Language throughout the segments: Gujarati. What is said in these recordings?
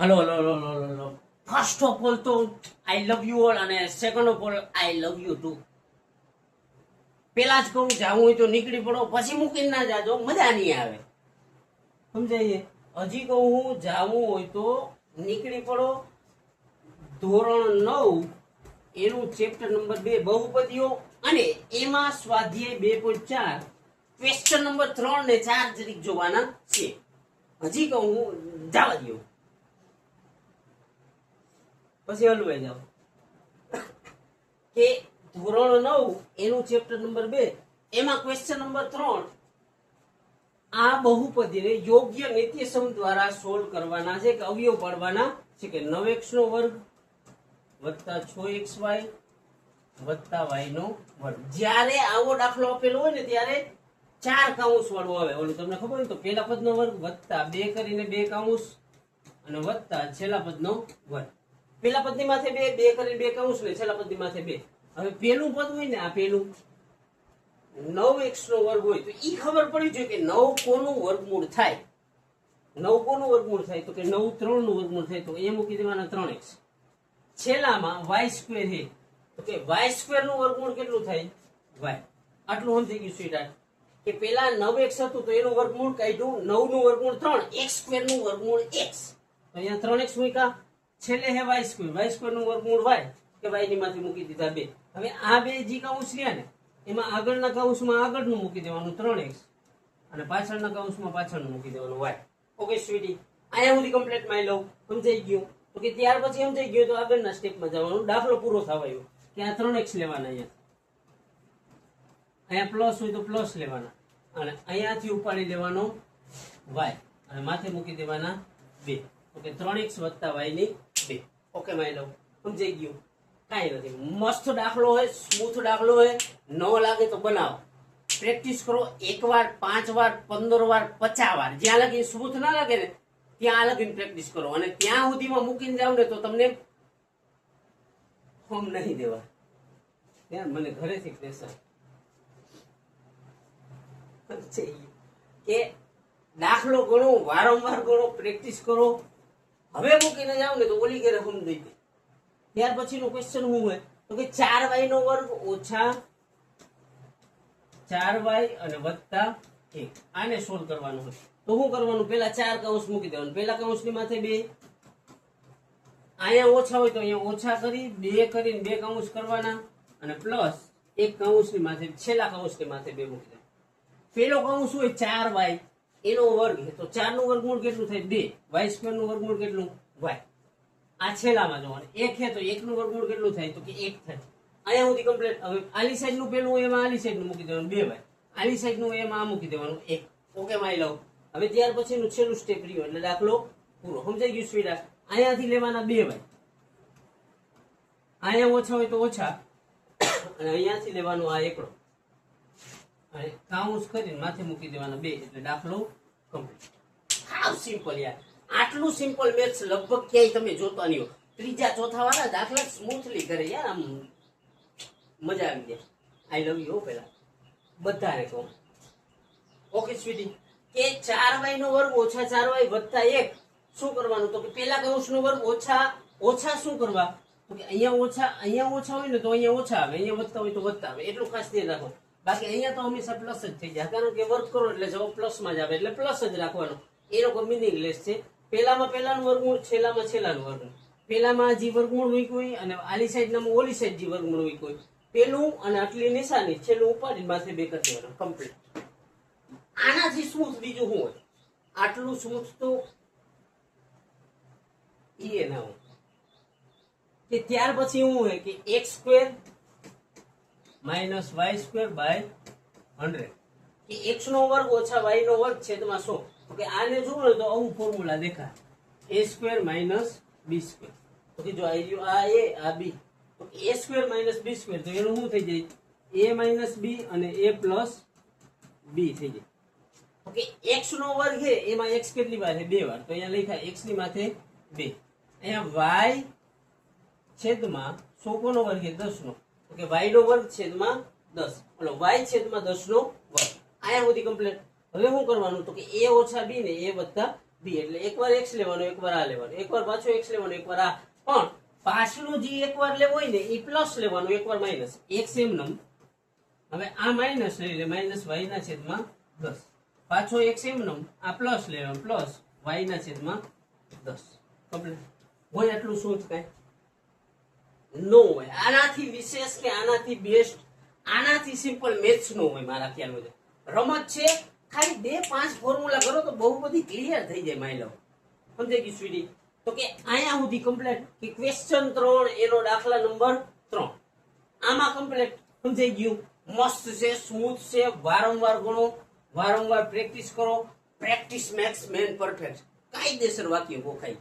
Hello hello hello hello hello first of all તો આઈ લવ યુ ઓલ, અને second of all I love you too. પેલા જ કહું, જાવું હોય તો નીકળી પડો, પછી મૂકીને ના જાજો, મજા નહીં આવે. સમજાય? હજી કહું, જાવું હોય તો નીકળી પડો. ધોરણ 9 એનું ચેપ્ટર નંબર 2 બહુપદીઓ, અને એમાં સ્વાધ્યાય 2.4 ક્વેશ્ચન નંબર 3 ને 4 જરીક જોવાના છે. હજી કહું, જવા દો, પછી હલવાઈ જાવ. કે ધોરણ 9 એનું ચેપ્ટર નંબર 2 એમાં ક્વેશ્ચન નંબર 3 આ બહુપદીને યોગ્ય નિત્યસમ દ્વારા સોલ્વ કરવાના છે, કે અવયવ પાડવાના છે, કે 9x નો વર્ગ વત્તા 6xy વત્તા y નો વર્ગ. જ્યારે આવો દાખલો આપેલો હોય ને ત્યારે 4 કાઉન્સ વાળું આવે. ઓલું તમને ખબર હોય તો પહેલા પદનો વર્ગ વત્તા 2 કરીને 2 કાઉન્સ અને વત્તા છેલ્લા પદનો વર્ગ. પેલા પદની માથે 2 કરીને 2 કાઉન્સ ને છેલ્લા પદની માથે 2. હવે પેલું પદ હોય ને, આ પેલું 9x નો વર્ગ હોય તો ઈ ખબર પડી જોઈએ કે 9 કોનું વર્ગમૂળ થાય. 9 કોનું વર્ગમૂળ થાય તો કે 9 3 નું વર્ગમૂળ થાય, તો એ મૂકી દેવાના 3x. છેલ્લામાં y સ્ક્વેર છે તો કે y સ્ક્વેર નું વર્ગમૂળ કેટલું થાય? y. આટલું સમજી ગયું સ્વીટ? કે પેલા 9x હતું તો એનું વર્ગમૂળ કાઢ્યું, 9 નું વર્ગમૂળ 3, x સ્ક્વેર નું વર્ગમૂળ x, તો અહીંયા 3x મૂક્યા. છેલ્લે હે y સ્ક્વેર નું વર્ગમૂળ y, કે y ની માથે મૂકી દીધા 2. હવે આ બે જી કાઉન્સ રહ્યા ને, એમાં આગળના કાઉન્સમાં આગળનું મૂકી દેવાનું 3x, અને પાછળના કાઉન્સમાં પાછળનું મૂકી દેવાનું y. ઓકે સ્વીટી, અહીંયા સુધી કમ્પ્લીટ માઈ લઉં. સમજાઈ ગયું? તો કે ત્યાર પછી સમજાઈ ગયું તો આગળના સ્ટેપમાં જવાનું. દાખલો પૂરો થવા આવ્યો કે આ 3x લેવાના, અહીંયા પ્લસ હોય તો પ્લસ લેવાના, અને અહીંયાથી ઉપાડી લેવાનો y, અને માથે મૂકી દેવાના 2. તો કે 3x વત્તા y ની 2. ઓકે માઈ લવ, સમજાઈ ગયું? કાંઈ નથી. મસ્ત દાખલો હોય, સ્મૂથ દાખલો હોય. ન લાગે તો બનાવો, પ્રેક્ટિસ કરો. 1 વાર, 5 વાર, 15 વાર, 50 વાર, જ્યાં લગી સ્મૂથ ના લાગે ને ત્યાં લગીને પ્રેક્ટિસ કરો. અને ત્યાં સુધીમાં મૂકીને જાવ ને તો તમને ફોર્મ નહીં દેવા. ત્યાં મને ઘરેથી પ્રેશર કે દાખલો ગણો, વારંવાર ગણો, પ્રેક્ટિસ કરો. હવે મૂકીને જાવ ને તો ઓલી ઘેરે ફોર્મ દઈ દે. ત્યાર પછીનો ક્વેશ્ચન શું હોય તો કે 4y નો વર્ગ ઓછા 4y અને વત્તા 1. આને સોલ્વ કરવાનું હોય તો શું કરવાનું? પેલા 4 કાઉન્સ મૂકી દેવાનું. પેલા કાઉન્સની માથે 2, અહીંયા ઓછા હોય તો અહીંયા ઓછા કરી 2 કરીને 2 કાઉન્સ કરવાના, અને પ્લસ 1 કાઉન્સની માથે છેલ્લા કાઉન્સની માથે 2 મૂકી દેવાનું. પેલો કાઉન્સ હોય 4y એનો વર્ગ, તો 4 નું વર્ગમૂળ કેટલું થાય? 2. y સ્ક્વેર નું વર્ગમૂળ કેટલું? y. આ છેલ્લામાં જોવાનું 1 છે તો 1 નું વર્ગમૂળ કેટલું થાય? તો કે 1 થાય. અહીંયા સુધી કમ્પ્લીટ. હવે આલી સાઈડ નું પેલું એમાં આલી સાઈડ નું મૂકી દેવાનું 2y, આલી સાઈડ નું એમાં આ મૂકી દેવાનું 1. ઓકે માય લવ. હવે ત્યાર પછીનું છેલ્લું સ્ટેપ રહ્યું એટલે દાખલો પૂરો. સમજાઈ ગયું સ્વીડા? અહીંયાથી લેવાના 2y, અહીંયા ઓછા હોય તો ઓછા, અને અહીંયાથી લેવાનું આ એકડો, અને કાઉન્સ કરીને માથે મૂકી દેવાના 2, એટલે દાખલો કમ્પ્લીટ. હાવ સિમ્પલ યાર. આટલું સિમ્પલ મેથ્સ લગભગ ક્યાંય તમે જોતા નહીં હો. ત્રીજા ચોથા વાળા દાખલા સ્મૂથલી કરે યાર, આમ મજા આવી જાય. આઈ લવ યુ પેલા બધાને કહું. ઓકે સ્વીટી, કે 4y નો વર્ગ ઓછા 4y વત્તા 1 શું કરવાનું? તો કે પેલા કાઉન્સ નો વર્ગ ઓછા શું કરવા? તો કે અહીંયા ઓછા હોય ને તો અહીંયા ઓછા આવે, અહીંયા વત્તા હોય તો વત્તા આવે. એટલું ખાસ ધ્યાન રાખો. બાકી અહીંયા તો હંમેશા પ્લસ જ થઈ જાય, કારણ કે વર્ગ કરો એટલે જવાબ પ્લસમાં જ આવે, એટલે પ્લસ જ રાખવાનો. એ લોકો મિનિંગલેસ છે. પેલામાં પેલાનું વર્ગમૂળ, છેલ્લામાં છેલ્લાનું વર્ગમૂળ. પેલામાં જે વર્ગમૂળ મૂક્યું હોય અને આલી સાઈડનામાં ઓલી સાઈડ જે વર્ગમૂળ મૂક્યું હોય, પેલું અને આટલી નિશાની છેલ્લું ઉપાડીને માથે 2 કરી દેવાનું. કમ્પ્લીટ. આનાથી સ્મૂથ બીજું શું હોય? આટલું સ્મૂથ તો એ ના હોય. કે ત્યાર પછી શું હોય કે x square minus y square by 100, કે x નો વર્ગ ઓછા y નો વર્ગ છેદમાં 100. તો કે આને જોવો ને તો આવું ફોર્મ્યુલા દેખાય, a square minus b square. તો કે જો આ રહ્યું આ a આ b, તો a square minus b square, તો એનું શું થઈ જાય? a માઇનસ b અને a પ્લસ b થઈ જાય. તો કે x નો વર્ગ છે એમાં x કેટલી વાર છે? 2 વાર. તો અહીંયા લખ્યા x ની માથે 2. અહીંયા y છેદમાં 100 કોનો વર્ગ છે? 10 નો. તો કે y નો વર્ગ છેદમાં 10, ઓલો y છેદમાં 10 નો વર્ગ. અહીંયા સુધી કમ્પ્લીટ. હવે શું કરવાનું? તો કે a ઓછા b ને a વત્તા બી એટલે એકવાર એક્સ લેવાનું, એકવાર આ લેવાનું, એકવાર પાછો એક્સ લેવાનું, એકવાર આ. પણ પાછલું જે એકવાર લેવું હોય ને એ પ્લસ લેવાનું, એકવાર માઇનસ. એક્સ એમ નમ, હવે આ માઇનસ લઈ લે, માઇનસ વાય ના છેદમાં 10. પાછો એક્સ એમ નમ, આ પ્લસ લેવાનું, પ્લસ વાય ના છેદમાં 10. કમ્પ્લીટ. હોય એટલું શું જ કઈ નો હોય. આનાથી વિશેષ કે આનાથી બેસ્ટ, આનાથી સિમ્પલ મેથ્સ નો હોય મારા ખ્યાલ મુજબ. રમત છે, ખાલી 2-5 ફોર્મ્યુલા કરો તો બહુ બધી ક્લિયર થઈ જાય માઇલો. સમજાઈ ગયું સ્વીટી? તો કે અહીંયા સુધી કમ્પ્લીટ કે ક્વેશ્ચન 3 એનો દાખલા નંબર 3 આમાં કમ્પ્લીટ. સમજાઈ ગયું? મસ્ત છે, સ્મૂથ છે, વારંવાર ગણો, વારંવાર પ્રેક્ટિસ કરો. Practice max main perfect. કાયદેસર વાક્ય ગોખાય.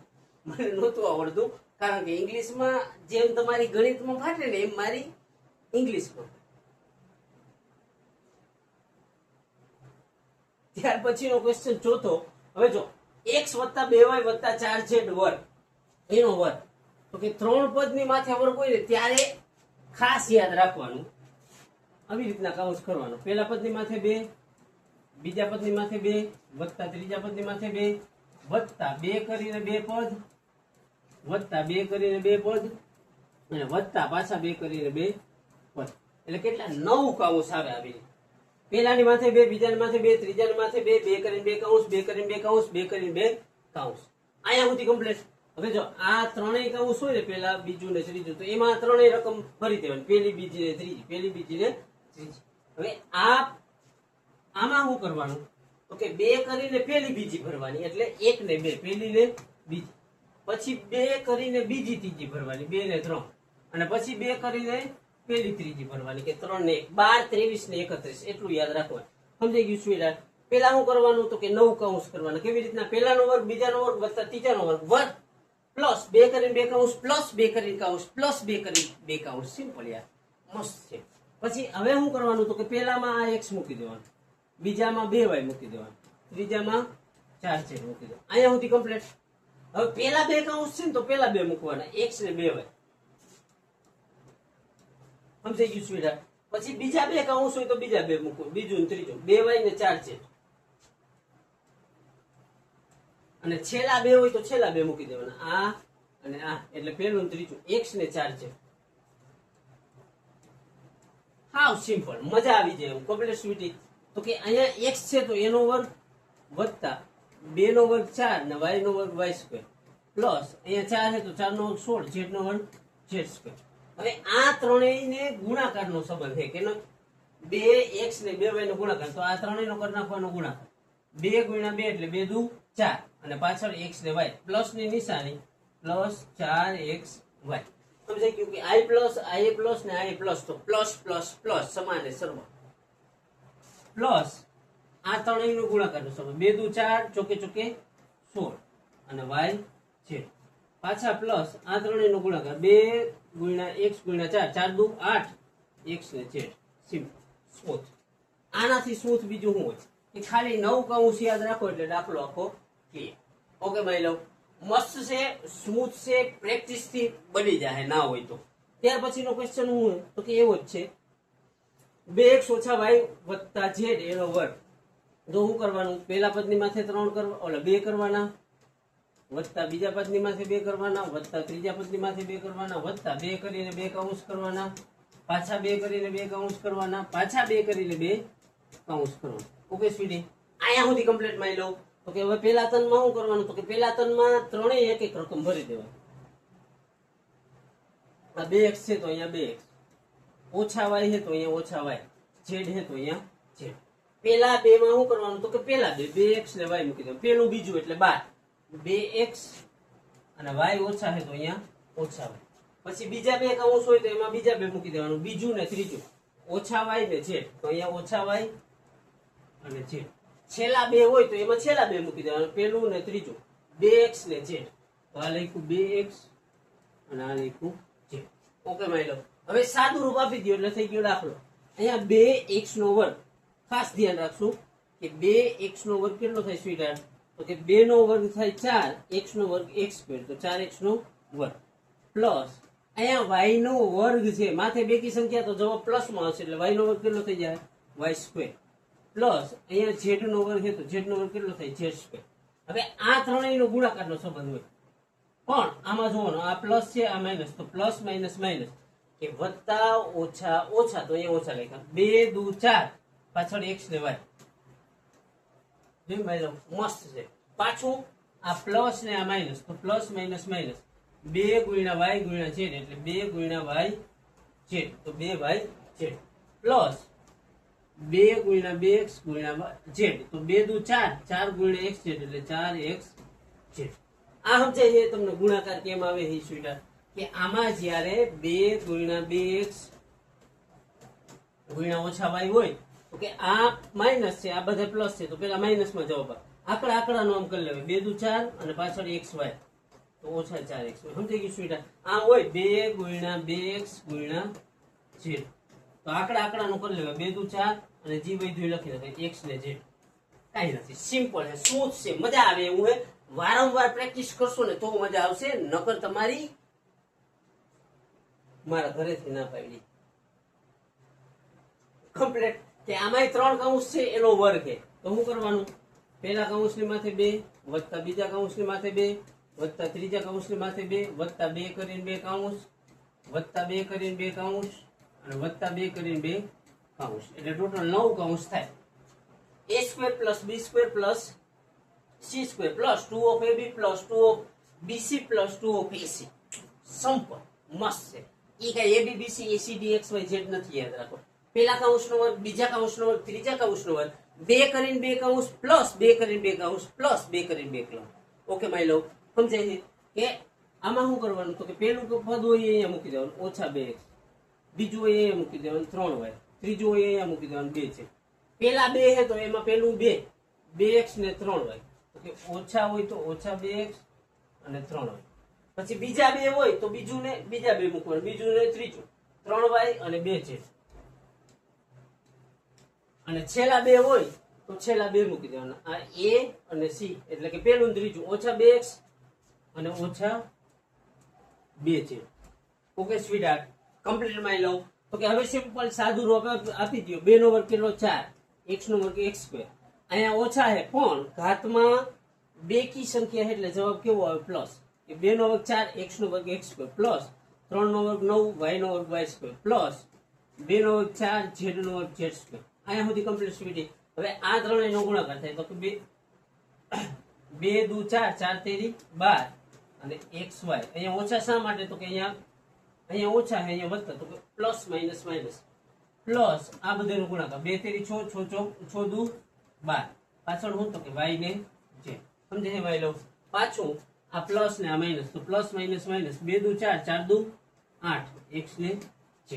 મને નહોતું આવડતું, કારણ કે ઇંગ્લિશમાં જેમ તમારી ગણિતમાં ફાટે ને એમ મારી ઇંગ્લિશમાં. ત્યાર પછીનો ક્વેશ્ચન ચોથો. હવે જો x + 2y + 4z વર્ગ એનો વર્ગ. તો કે 3 પદની માથે વર્ગ હોય ને ત્યારે ખાસ યાદ રાખવાનું, આવી રીતના કાઉન્સ કરવાનો. પહેલા પદની માથે 2, બીજા પદની માથે 2, વત્તા ત્રીજા પદની માથે 2, વત્તા 2 કરીને 2 પદ, વત્તા 2 કરીને 2 પદ, અને વત્તા પાછા 2 કરીને 2 પદ. એટલે કેટલા 9 કાઉન્સ આવે આવી રીતે. પહેલાની માથે 2, બીજાની માથે 2, ત્રીજાની માથે 2, 2 કરીને 2 કાઉન્સ, 2 કરીને 2 કાઉન્સ, 2 કરીને 2 કાઉન્સ. અહીંયા સુધી કમ્પ્લીટ. હવે જો આ ત્રણેય કાઉન્સ હોય ને, પહેલા, બીજું ને ત્રીજું, તો એમાં ત્રણેય રકમ ભરી દેવાની. પહેલી, બીજી ને ત્રીજી, પહેલી, બીજી ને ત્રીજી. હવે આમાં શું કરવાનું? તો કે 2 કરીને પહેલી, બીજી ભરવાની, એટલે 1 ને 2, પહેલી ને બીજી. પછી 2 કરીને બીજી, ત્રીજી ભરવાની, 2 ને 3, અને પછી 2 કરીને પહેલી, ત્રીજી ભરવાની, કે 3 ને 1, 12, 23 ને 31. એટલું યાદ રાખવાનું. સમજાઈ ગયું સ્વીટ? પેલા શું કરવાનું? તો કે 9 કાઉન્સ કરવાના. કેવી રીતના? પહેલાનો વર્ગ, બીજાનો વર્ગ, વત્તા ત્રીજાનો વર્ગ, વર્ગ પ્લસ 2 કરીને 2 કાઉન્સ, પ્લસ 2 કરીને કાઉન્સ, પ્લસ 2 કરીને 2 કાઉન્સ. સિમ્પલ યાર, મસ્ત છે. પછી હવે શું કરવાનું? તો કે પહેલામાં આ x મૂકી દેવાનું, બીજામાં 2y મૂકી દેવાનું, ત્રીજામાં 4z મૂકી દેવાનું. અહીંયા સુધી કમ્પ્લીટ. હવે પહેલા 2 કાઉન્સ છે ને તો પહેલા 2 મૂકવાના, x ને 2y. સમજાઈ ગયું સ્વીટ? પછી બીજા 2 કાઉન્સ હોય તો બીજા 2 મૂકવું, બીજું ને ત્રીજું, 2y ને 4z. અને છેલ્લા 2 હોય તો છેલ્લા 2 મૂકી દેવાના, આ અને આ. એટલે પહેલું ને ત્રીજું, x ને 4z. હાવ સિમ્પલ, મજા આવી જાય એવું. Complete sweetie? તો કે અહીંયા x છે તો એનો વર્ગ, વત્તા 2 નો વર્ગ 4 ને y નો વર્ગ y², પ્લસ અહીંયા 4 છે તો 4 નો વર્ગ 16, z નો વર્ગ z². હવે આ ત્રણેયને ગુણાકારનો સંબંધ છે કે 2x ને 2y નો ગુણાકાર. તો આ ત્રણેયનો કરી નાખવાનો ગુણાકાર. 2 ગુણ્યા 2 એટલે 2 દુ 4, અને પાછળ x ને y, પ્લસ ની નિશાની, પ્લસ 4xy. સમજાય ગયું? કે i પ્લસ, i પ્લસ ને i પ્લસ, તો પ્લસ પ્લસ પ્લસ સમાને સરવા, પ્લસ આ ત્રણેયનો ગુણાકારનો સંબંધ. 2 દુ 4, ચોકે ચોકે 16, અને y છે. પાછા પ્લસ આ ત્રણેયનો ગુણાકાર, 2 ગુણ્યા x ગુણ્યા 4, 4 દુ 8, x ને z. Simple, smooth. આનાથી સ્મૂથ બીજું શું હોય? એ ખાલી 9 કાઉન્સ યાદ રાખો એટલે દાખલો આખો ક્લિયર. ઓકે માય લવ, મસ્ત છે, સ્મૂથ છે, પ્રેક્ટિસ થી બની જાય ના હોય તો. ત્યાર પછીનો ક્વેશ્ચન શું હોય? તો કે એવો જ છે, 2x - y + z એનો વર્ગ. તો શું કરવાનું? પહેલા પદની માથે 3 કરવા, ઓલા 2 કરવાના, વત્તા બીજા પદની માથે 2 કરવાના, વત્તા ત્રીજા પદની માથે 2 કરવાના, વત્તા 2 કરીને 2 કાઉન્સ કરવાના, પાછા 2 કરીને 2 કાઉન્સ કરવાના, પાછા 2 કરીને 2 કાઉન્સ કરવાના. Okay sweetie? અહીંયા સુધી કમ્પ્લીટ માની લો. તો કે હવે પહેલા તનમાં શું કરવાનું? તો કે પહેલા તનમાં ત્રણેય એક એક રકમ ભરી દેવાની. આ 2x છે તો અહીંયા 2x, ઓછા y છે તો અહીંયા ઓછા y, z છે તો અહીંયા z. પહેલા 2 માં શું કરવાનું? તો કે પહેલા 2x ને y મૂકી દેવાનું, પહેલું બીજું એટલે 12, 2x અને y ઓછા છે તો અહીંયા ઓછા y. પછી બીજા 2 કાઉન્સ હોય તો એમાં બીજા 2 મૂકી દેવાનું, બીજું ને ત્રીજું, ઓછા y ને z, તો અહીંયા ઓછા y અને z. છેલ્લા 2 હોય તો એમાં છેલ્લા 2 મૂકી દેવાનું, પહેલું ને ત્રીજું, 2x ને z. તો આ લખ્યું 2x અને આ લખ્યું z. ઓકે માય લો. હવે સાદું રૂપ આપી દો એટલે થઈ ગયો દાખલો. અહીંયા 2x નો વર્ગ. ખાસ ધ્યાન રાખશું કે 2x નો વર્ગ કેટલો થાય સ્વીટહાર્ટ? તો કે 2 નો વર્ગ થાય 4, x નો વર્ગ x², તો 4x નો વર્ગ, પ્લસ અહીંયા y નો વર્ગ છે, માથે બેકી સંખ્યા તો જવાબ પ્લસ માં આવશે, એટલે y નો વર્ગ કેટલો થઈ જાય? y², પ્લસ અહીંયા z નો વર્ગ છે તો z નો વર્ગ કેટલો થાય? z². હવે આ ત્રણેયનો ગુણાકારનો સંબંધ હોય, પણ આમાં જોવાનો આ પ્લસ છે આ માઇનસ, તો પ્લસ માઇનસ માઇનસ કે વત્તા ઓછા ઓછા, તો અહીંયા ઓછા લખ્યા, 2 દુ 4 પાછળ x ને y. મસ્ત છે. પાછું આ પ્લસ ને આ માઇનસ, તો પ્લસ માઇનસ માઇનસ 2 ગુણ્યા y ગુણ્યા z, એટલે 2 ગુણ્યા y z, તો 2y z પ્લસ 2 ગુણ્યા 2x ગુણ્યા z, તો 2 દુ 4 4 ગુણ્યા x z, એટલે 4x z. આ સમજાય છે તમને ગુણાકાર કેમ આવે છે સ્વીટા, કે આમાં જ્યારે 2 ગુણ્યા 2x ગુણ્યા ઓછા y હોય તો કે આ માઇનસ છે, આ બધા પ્લસ છે, તો પેલા માઇનસ માં જવાબ આવે. આંકડાનો આમ કરી લેવાય, 2 દુ 4 અને પાછળ xy, તો ઓછા 4x. સમજાઈ ગયું સ્વીટા? આ હોય 2 ગુણ્યા 2x ગુણ્યા z, તો આંકડાનો કરી લેવાય, 2 દુ 4 અને g બધું લખી નાખે, x ને z. કાઈ નથી, સિમ્પલ છે, સ્મૂથ છે, મજા આવે એવું છે. વારંવાર પ્રેક્ટિસ કરશો ને તો મજા આવશે, નકર તમારી મારા ઘરેથી ના પાડી કમ્પ્લીટ. કે આમાં 3 કૌંસ છે એનો વર્ગ છે, તો શું કરવાનું, પહેલા કૌંસની માથે 2 વત્તા બીજા કૌંસની માથે 2 વત્તા ત્રીજા કૌંસની માથે 2 વત્તા 2 કરીને 2 કૌંસ વત્તા 2 કરીને 2 કૌંસ અને વત્તા 2 કરીને 2 કૌંસ, એટલે ટોટલ 9 કૌંસ થાય. a square plus b square plus c square plus 2 of ab plus 2 of bc plus 2 of ac. Simple, મસ્ત છે. એ કઈ ab bc acd xy z નથી, યાદ રાખો. પહેલા કૌંસનો વર્ગ, બીજા કૌંસનો વર્ગ, ત્રીજા કૌંસનો વર્ગ, 2 કરીને 2 કૌંસ પ્લસ 2 કરીને 2 કૌંસ પ્લસ 2 કરીને 2 કૌંસ. ઓકે માય લવ, સમજાય છે? કે આમાં શું કરવાનું, તો કે પહેલું પદ હોય અહીંયા મૂકી દેવાનું ઓછા 2x, બીજું હોય અહીંયા મૂકી દેવાનું 3y, ત્રીજું હોય અહીંયા મૂકી દેવાનું 2 છે. પેલા 2 છે તો એમાં પેલું 2x ને 3y, તો કે ઓછા હોય તો ઓછા 2x અને 3y. પછી બીજા 2 હોય તો બીજું ને બીજા 2 મૂકવાનું, બીજું ને ત્રીજું 3y અને 2 છે. અને છેલ્લા 2 હોય તો છેલ્લા 2 મૂકી દેવાના, આ a અને c, એટલે કે પેલું ને ત્રીજું ઓછા 2x અને ઓછા 2 છે. Okay sweetheart, complete my love. તો કે હવે સિમ્પલ સાદું રૂપ આપી દો, 2 નો વર્ગ કેટલો 4, x નો વર્ગ x સ્ક્વેર. અહીંયા ઓછા છે પણ ઘાતમાં 2 કી સંખ્યા છે એટલે જવાબ કેવો આવે, પ્લસ. કે 2 નો વર્ગ 4 x નો વર્ગ x સ્ક્વેર પ્લસ 3 નો વર્ગ 9 y નો વર્ગ y સ્ક્વેર પ્લસ 2 નો વર્ગ 4 z નો વર્ગ z સ્ક્વેર. અહીંયા સુધી કમ્પ્લીટ સ્વીટી. હવે આ ત્રણેયનો ગુણાકાર થાય તો કે 2 દુ 4 4 તેરી 12 અને xy. અહીંયા ઓછા શા માટે, તો કે અહીંયા ઓછા છે, અહીંયા વત્તા, તો કે પ્લસ માઇનસ માઇનસ પ્લસ આ બધાનો ગુણાકાર, 2 તેરી 6 6 દુ 12 પાછળ હું, તો કે y ને z. સમજે છે ભાઈ લો? પાછું આ પ્લસ ને આ માઇનસ, તો પ્લસ માઇનસ માઇનસ 2 દુ 4 4 દુ 8 x ને z.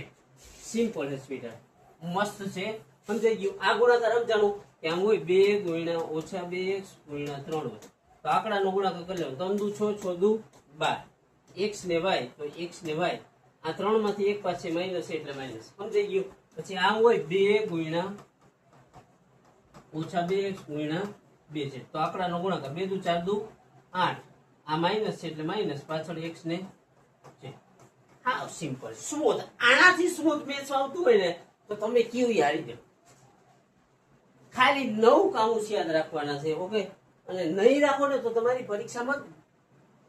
સિમ્પલ છે સ્વીટહાર્ટ, મસ્ત છે. સમજાઈ ગયું? આ ગુણાકાર સમજાણું કે આમ હોય 2 ગુણ્યા ઓછા 2x ગુણ્યા 3y, તો આંકડાનો ગુણાકાર કરી લેવાનો, 3 દુ 6 6 દુ 12 x ને y, તો x ને y આ 3 માંથી એક પાસે માઇનસ એટલે માઇનસ. સમજાઈ ગયું? પછી આમ હોય 2 ગુણ્યા ઓછા 2x ગુણ્યા 2z, તો આંકડાનો ગુણાકાર 2 દુ 4 દુ 8, આ માઇનસ છે એટલે માઇનસ પાછળ x ને z. હા સિમ્પલ, સ્મૂથ. આનાથી સ્મૂથ મેચ આવતું હોય ને તો તમે કેવી હારી દો. ખાલી 9 કૌંસ યાદ રાખવાના છે. ઓકે, અને નહીં રાખો ને તો તમારી પરીક્ષામાં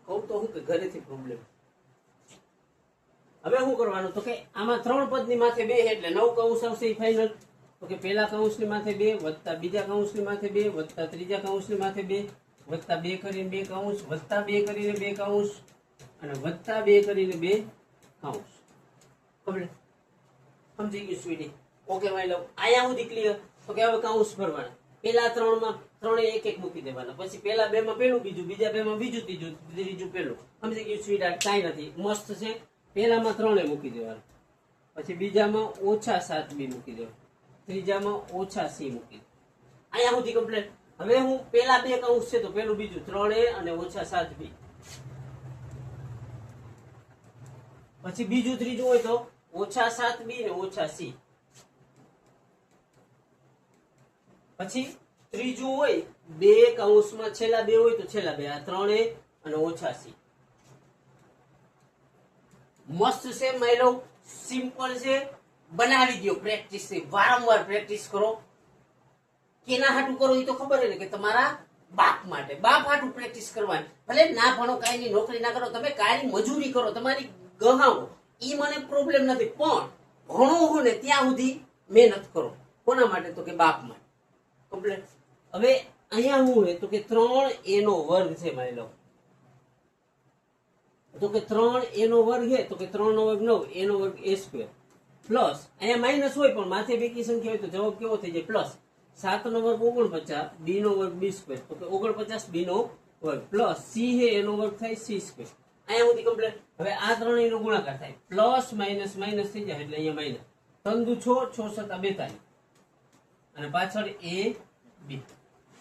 કહું તો હું કે ઘરેથી પ્રોબ્લેમ. હવે શું કરવાનું, તો કે આમાં 3 પદની માથે 2 એટલે 9 કૌંસ આવશે એ ફાઇનલ. તો કે પહેલા કૌંસની માથે 2 વત્તા બીજા કૌંસની માથે 2 વત્તા ત્રીજા કૌંસની માથે 2 વત્તા 2 કરીને 2 કૌંસ વત્તા 2 કરીને 2 કૌંસ અને વત્તા 2 કરીને 2 કૌંસ. સમજી ગયું સ્વીટી? ઓકે માય લવ, આયા સુધી ક્લિયર. તો કે હવે કૌંસ ભરવાના, પેલા 3 માં 3 એક એક મૂકી દેવાના, પછી પેલા 2 માં પેલું બીજું, બીજા 2 માં બીજું ત્રીજું, ત્રીજું પેલું. સમજી ગયું સ્વીટહાર્ટ? કાંઈ નથી, મસ્ત છે. પેલામાં 3 મૂકી દેવાના, પછી બીજામાં ઓછા 7b મૂકી દેવાના, ત્રીજામાં ઓછા c મૂકી દેવાના. અહીંયા સુધી કમ્પ્લીટ. હવે હું પેલા 2 કૌંસ છે તો પેલું બીજું 3a અને ઓછા 7b, પછી બીજું ત્રીજું હોય તો ઓછા 7b ને ઓછા c, પછી ત્રીજું હોય 2 કૌંસમાં છેલ્લા 2 હોય તો છેલ્લા 2, આ 3a અને ઓછા c. મસ્ત છે માયલો, સિમ્પલ છે. બનાવી દો, પ્રેક્ટિસ છે, વારંવાર પ્રેક્ટિસ કરો. કેના હાટું કરો એ તો ખબર છે ને, કે તમારા બાપ માટે, બાપ હાટું પ્રેક્ટિસ કરવાની. ભલે ના ભણો, કાંઈ નહીં, નોકરી ના કરો, તમે કાંઈ મજૂરી કરો, તમારી ગહાવો, ઈ મને પ્રોબ્લેમ નથી, પણ ભણો હો ને ત્યાં સુધી મહેનત કરો. કોના માટે? તો કે બાપ માટે. કમ્પ્લીટ. હવે અહીંયા શું હોય તો કે 3a નો વર્ગ છે, માની લો તો કે 3a નો વર્ગ છે, તો કે 3 નો વર્ગ 9, a નો વર્ગ a સ્ક્વેર, પ્લસ અહીંયા માઇનસ હોય પણ માથે બેકી સંખ્યા હોય તો જવાબ કેવો થઈ જાય? પ્લસ 7 નો વર્ગ 49, b નો વર્ગ b સ્ક્વેર, તો કે 49 b નો વર્ગ, પ્લસ c છે એનો વર્ગ થાય c સ્ક્વેર. અહીંયા સુધી કમ્પ્લીટ. હવે આ ત્રણેયનો ગુણાકાર થાય, પ્લસ માઇનસ માઇનસ થઈ જાય એટલે અહીંયા માઇનસ. 3 દુ 6, 6 7 42, અને પાછળ a b.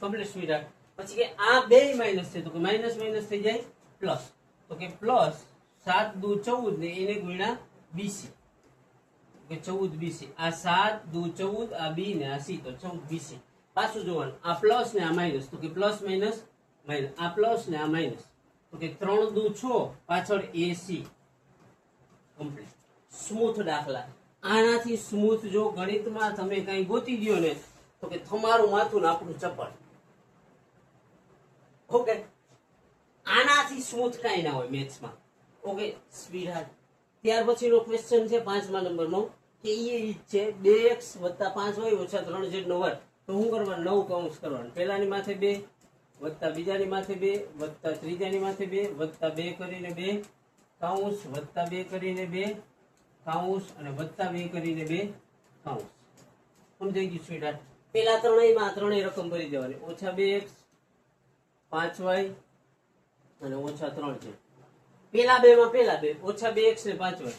Complete sweet. પછી કે આ બે માઇનસ છે, તો કે માઇનસ માઇનસ થઈ જાય પ્લસ, તો કે પ્લસ 7 દુ 14 ને એને ગુણ્યા bc, કે 14 bc. આ 7 દુ 14, આ b ને આ c, તો 14 bc. પાછું જોવાનું, આ પ્લસ ને આ માઇનસ, તો કે પ્લસ માઇનસ માઇનસ, આ પ્લસ ને આ માઇનસ, તો કે 3 દુ 6, પાછળ ac. કમ્પ્લીટ. સ્મૂથ દાખલા. આનાથી સ્મૂથ જો ગણિતમાં તમે કઈ ગોતી ગયો ને તો કે તમારું માથું ને આપણું ચપ્પલ. ઓકે, આનાથી સ્મૂથ કઈ ના હોય મેથ્સમાં. ઓકે સ્વીટહાર્ટ. ત્યાર પછીનો ક્વેશ્ચન છે 5મા નંબરનો, કે એ છે 2x + 5y - 3z નો વર્ગ. તો શું કરવાનું? 9 કૌંસ કરવાનું. પહેલાની માથે 2 વત્તા બીજાની માથે 2 વત્તા ત્રીજાની માથે 2 વત્તા 2 કરીને 2 કૌંસ વત્તા 2 કરીને 2 કૌંસ અને વત્તા 2 કરીને 2 કૌંસ. સમજાઈ ગયું સ્વીટહાર્ટ? પેલા ત્રણેયમાં ત્રણેય રકમ ભરી દેવાની. -2x 5y અને -3 છે. પેલા બે માં પેલા બે, -2x ને 5y.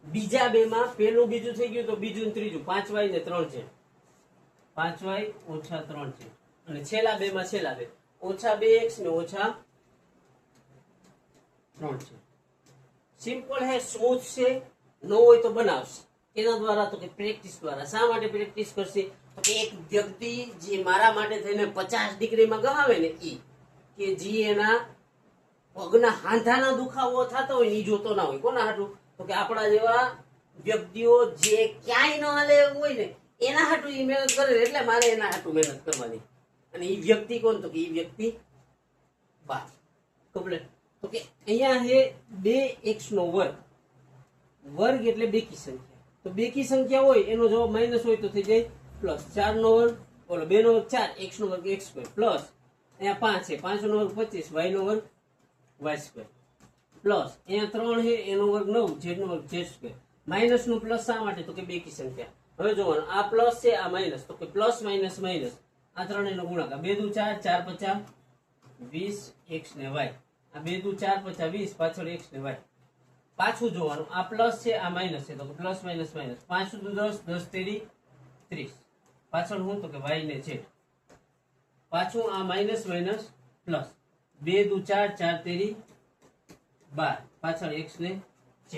બીજા બે માં પેલું બીજું થઈ ગયું તો બીજું ને ત્રીજું, 5y ને 3 છે. 5y -3 છે. અને છેલ્લા બે માં છેલ્લા બે, -2x ને -3 છે. સિમ્પલ હે, સ્મૂથ છે. ન હોય તો બનાવશે. એના દ્વારા તો કે પ્રેક્ટિસ દ્વારા. શા માટે પ્રેક્ટિસ કરશે? તો કે એક વ્યક્તિ જે મારા માટે થઈને 50 ડિગ્રીમાં ગમાવે ને ઈ, કે જે એના પગના હાંધાના દુખાવો થતો હોય ને ઈ જોતો ના હોય. કોના હાટું? તો કે આપણા જેવા વ્યક્તિઓ જે ક્યાંય ન હાલે એવું હોય ને એના હાટું ઈ મહેનત કરે, એટલે મારે એના હાટું મહેનત કરવાની. અને ઈ વ્યક્તિ કોણ? તો કે ઈ વ્યક્તિ બાપ. કમ્પ્લીટ. તો કે અહીંયા છે 2x નો વર્ગ. વર્ગ એટલે બેકી સંખ્યા. તો બેકી સંખ્યા હોય એનો જવાબ માઇનસ હોય તો થઈ જાય પ્લસ. 4 નો વર્ગ, બોલો 2 નો વર્ગ 4, x નો વર્ગ x સ્ક્વેર, પ્લસ અહીંયા 5 છે, 5 નો વર્ગ 25, y નો વર્ગ y સ્ક્વેર, પ્લસ અહીંયા 3 છે એનો વર્ગ 9, z નો વર્ગ z સ્ક્વેર. માઇનસ નું પ્લસ શા માટે? તો કે બેકી સંખ્યા. હવે જોવાનું, આ પ્લસ છે આ માઇનસ, તો કે પ્લસ માઇનસ માઇનસ, આ ત્રણેયનો ગુણાકાર. 2 દુ 4, 4 5 20, x ને y. આ 2 દુ 4 5 20, પાછળ x ને y. પાછું જોવાનું, આ પ્લસ છે આ માઇનસ છે, તો કે પ્લસ માઇનસ માઇનસ. 5 દુ 10, 10 તેરી 30, પાછળ હું? તો કે y ને z. પાછું આ માઇનસ માઇનસ પ્લસ. 2 દુ 4, 4 તેરી 12, પાછળ x ને z.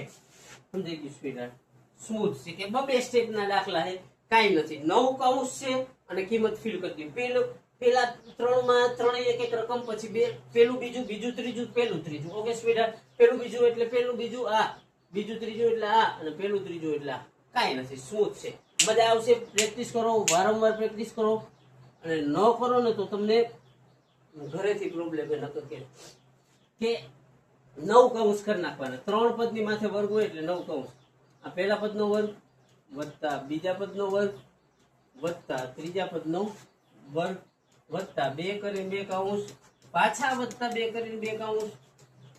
સમજાઈ ગયું સ્વીટહાર્ટ? સ્મૂથ છે કે બબે સ્ટેપ ના દાખલા છે, કાઈ નથી. 9 કૌંસ છે અને કિંમત ફિલ કરી દી. પેલા ત્રણમાં ત્રણેય એક એક રકમ, પછી બે, પેલું બીજું, બીજું ત્રીજું, પેલું ત્રીજું. ઓકે સ્વીટહાર્ટ? પેલું બીજું એટલે પેલું બીજું આ, બીજું ત્રીજું એટલે આ, અને પેલું ત્રીજું એટલે આ. કાઈ નથી, સ્મૂથ છે. મજા આવશે. પ્રેક્ટિસ કરો, વારંવાર પ્રેક્ટિસ કરો. અને ન કરો ને તો તમને ઘરેથી પ્રોબ્લેમ એ નતો કે 9 કૌંસ કરી નાખવાના. 3 પદની માથે વર્ગ હોય એટલે 9 કૌંસ. આ પહેલા પદનો વર્ગ વત્તા બીજા પદનો વર્ગ વત્તા ત્રીજા પદનો વર્ગ વત્તા 2 કરીને 2 કૌંસ, પાછા વત્તા 2 કરીને 2 કૌંસ,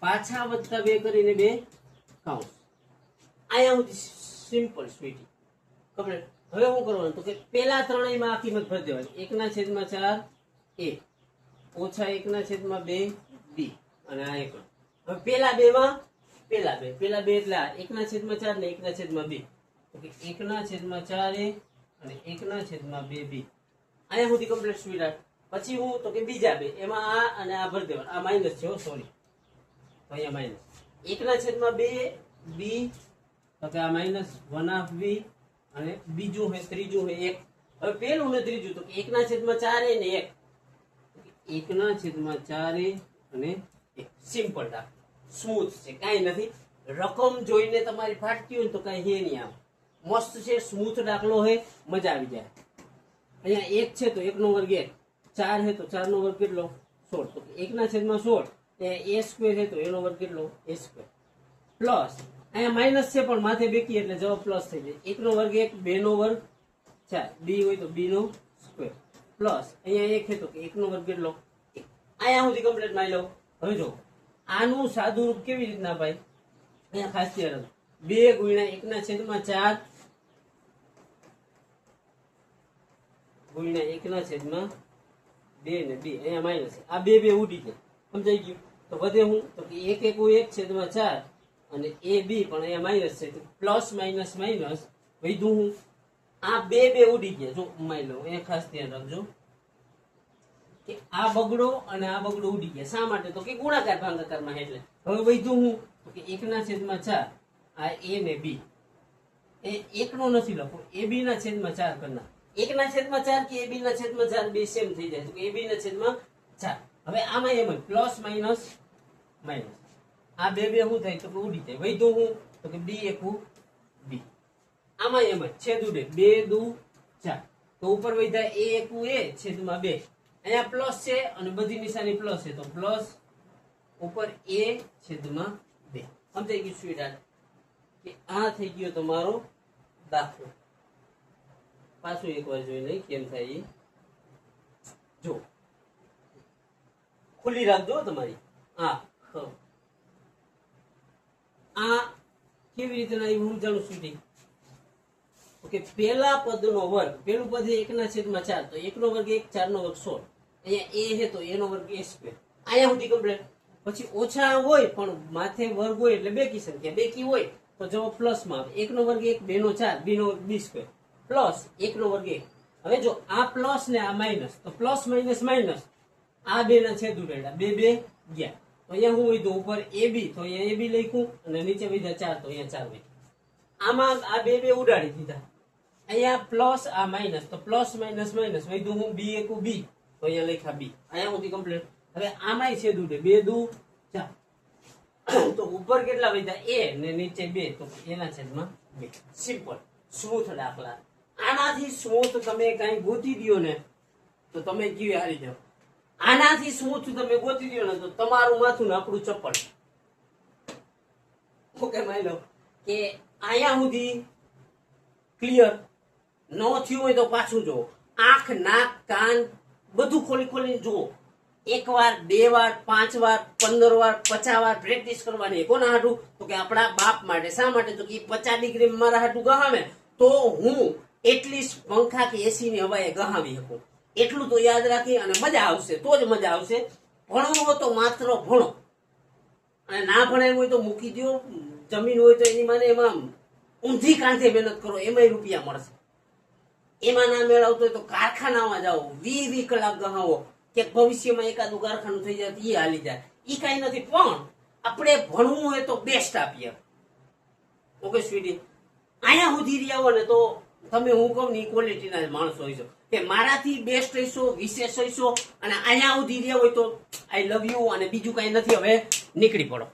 પાછા વત્તા 2 કરીને 2 કૌંસ. અહીંયા સુધી સિમ્પલ સ્વીટી. કમ્પ્લીટ. હવે શું કરવાનું? તો કે પેલા ત્રણેયમાં આ કિંમત ભરી દેવાની. 1/4 a, -1/2 b, અને આ 1. હવે પેલા બે માં પેલા બે એટલે આ 1/4 ને 1/2. તો કે 1/4 a અને 1/2 b. અહીંયા સુધી કમ્પ્લીટ સ્વીટહાર્ટ. પછી હું? તો કે બીજા બે, એમાં આ અને આ ભરી દેવાનું. આ માઇનસ છે, સોરી, તો અહીંયા માઇનસ. 1/2 b, તો કે આ -1/2 b, અને બીજું હે ત્રીજું હે 1. હવે પેલું ને ત્રીજું, તો કે 1/4 a ને 1, 1/4 a અને 1. સિમ્પલ ડા, સ્મૂથ છે, કાઈ નથી. રકમ જોઈને તમારી ફાટતી હોય તો કઈ હે નહીં. આમ મસ્ત છે, સ્મૂથ દાખલો હે, મજા આવી જાય. અહીંયા 1 છે તો 1 નો વર્ગ 1, 4 છે તો 4 નો વર્ગ કેટલો 16, તો 1/16 એ સ્ક્વેર છે તો એનો વર્ગ કેટલો a સ્ક્વેર, પ્લસ અહીંયા માઇનસ છે પણ માથે બેકી એટલે જવાબ પ્લસ થઈ જાય, 1 નો વર્ગ 1, 2 નો વર્ગ 4, b હોય તો b નો સ્ક્વેર, પ્લસ અહીંયા 1 છે તો 1 નો વર્ગ કેટલો 1. અહીંયા સુધી કમ્પ્લીટ માની લો. હવે જો આનું સાદું રૂપ કેવી રીતના ભાઈ, અહીંયા ખાસ ધ્યાન રાખો, 2 ગુણ્યા 1/4 ગુણ્યા 1/2 ને 2, અહીંયા માઇનસ, આ બે ઉડી જાય, સમજાઈ ગયું. તો વધે હું તો 1 1/4 અને a b પણ અહીંયા માઇનસ છે, તો પ્લસ માઇનસ માઇનસ વધ્યું હું, આ બે ઉડી ગયા. જો માની લો અહીંયા ખાસ ધ્યાન રાખજો કે આ બગડો અને આ બગડો ઉડી ગયા. શા માટે? તો કે ગુણાકાર ભાગાકારમાં, એટલે હવે વધ્યું હું તો કે 1/4 આ a ને b, એ 1 નો નથી લખો, a b ના છેદમાં 4 કરના, 1/4 કે a b ના છેદમાં 4 બે સેમ થઈ જાય, તો કે a b ના છેદમાં 4. હવે આમાં એમ જ પ્લસ માઇનસ માઇનસ, આ બે શું થાય તો કે ઉડી જાય. વધ્યું હું તો કે b એકું b, આમાં એમ જ છેદ ઉડે, 2 2 4, તો ઉપર વધ્યા a એકું a છેદમાં 2, અહીંયા પ્લસ છે અને બધી નિશાની પ્લસ છે, તો પ્લસ ઉપર a છેદમાં 2. સમજાઈ ગયું સ્વીટ? કે આ થઈ ગયો તમારો દાખલો. પાછું એકવાર જોઈ લઈ કેમ થાય એ. જો ખુલ્લી રાખજો તમારી. આ કેવી રીતે હું જાણું છું. ઓકે, પેલા પદનો વર્ગ, પેલું પદ છે 1/4, તો 1 નો વર્ગ 1, 4 નો વર્ગ 16, અહીંયા a છે તો એનો વર્ગ a સ્ક્વેર, અહીંયા સુધી કમ્પ્લીટ. પછી ઓછા હોય પણ માથે વર્ગ હોય એટલે બેકી સંખ્યા, બેકી હોય તો જવાબ પ્લસ માં આવે. 1 નો વર્ગ 1, 2 નો 4, b નો વર્ગ b સ્ક્વેર, પ્લસ 1 નો વર્ગ 1. હવે જો આ પ્લસ ને આ માઇનસ, તો પ્લસ માઇનસ માઇનસ, આ બે ના છેદ ઉડાડ્યા, બે ગયા, તો અહીંયા હું વધ્યું ઉપર ab, તો અહીંયા ab લખ્યું અને નીચે વધ્યા 4, તો અહીંયા 4 વધ્યા. આમાં આ બે ઉડાડી દીધા, અહીંયા પ્લસ આ માઇનસ, તો પ્લસ માઇનસ માઇનસ વધ્યું હું b એકું b, તો અહીંયા લખ્યા b. અહીંયા સુધી કમ્પ્લીટ. હવે આમાંય છેદ ઉડે, 2 2 4, તો ઉપર કેટલા વધ્યા a ને નીચે 2, તો એના છેદમાં 2. સિમ્પલ સ્મૂથ દાખલા. આનાથી સ્મૂથ તમે કઈ ગોતી દો ને તો તમે કેવી હારી જાવ. આનાથી સ્મૂથ તમે ગોતી દો ને તો તમારું માથું ને આપણું ચપ્પલ. ઓકે, માની લો કે અહીંયા સુધી ક્લિયર ન થયું હોય તો પાછું જુઓ, આંખ નાક કાન બધું ખોલી ખોલી જુઓ. 1 વાર 2 વાર 5 વાર 15 વાર 50 વાર પ્રેક્ટિસ કરવાની. કોના હાટું? તો કે આપણા બાપ માટે. શા માટે? તો કે 50 ડિગ્રી મારા હાટું ગહાવે તો હું એટલીસ્ટ પંખા કે એસી ની હવાએ ગહાવી શકું. એટલું તો યાદ રાખી અને મજા આવશે, તો જ મજા આવશે. ભણવું હોય તો માત્ર ભણો, અને ના ભણાયું હોય તો મૂકી દો. જમીન હોય તો એની માને એમાં ઊંધી કાંધે મહેનત કરો, એમાંય રૂપિયા મળશે. એમાં ના મેળવતો હોય તો કારખાનામાં જાઓ, 20 કલાક ગહાવો, કે ભવિષ્યમાં એકાદું કારખાનું થઈ જાય તો એ હાલી જાય. એ કઈ નથી, પણ આપણે ભણવું હોય તો બેસ્ટ આપીએ. ઓકે સ્વીટી, અહીંયા સુધી રહ્યા હો ને તો તમે હું કહું ને ક્વોલિટીના માણસો હશો, કે મારાથી બેસ્ટ હશો, વિશેષ હશો, અને અહીંયા સુધી રહ્યા હોય તો આઈ લવ યુ, અને બીજું કઈ નથી. હવે નીકળી પડો.